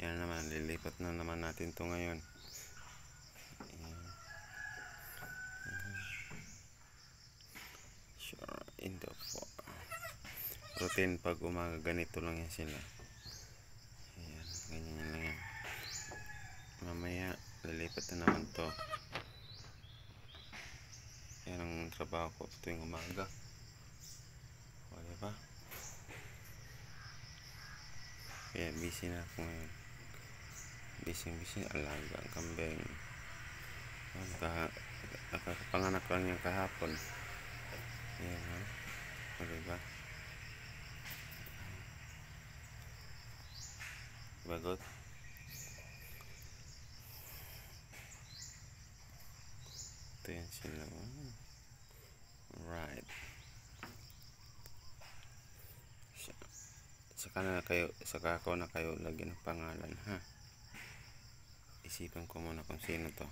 Yan naman, lilipat na naman natin to ngayon. Sure, in the routine pag umaga, ganito lang yan sila. Ayan, ganyan lang yan. Mamaya, lilipat na naman to. Yan ang trabaho ko tuwing umaga. O, diba? Kaya busy na ako ngayon. Busy, alaga ang kambing. Nakapanganak lang yung kahapon. Ayan, ha? O, diba? Bagot. Ito yan sila. Right. Saka ako na kayo lagyan ng pangalan, ha? Isipan ko muna kung sino to.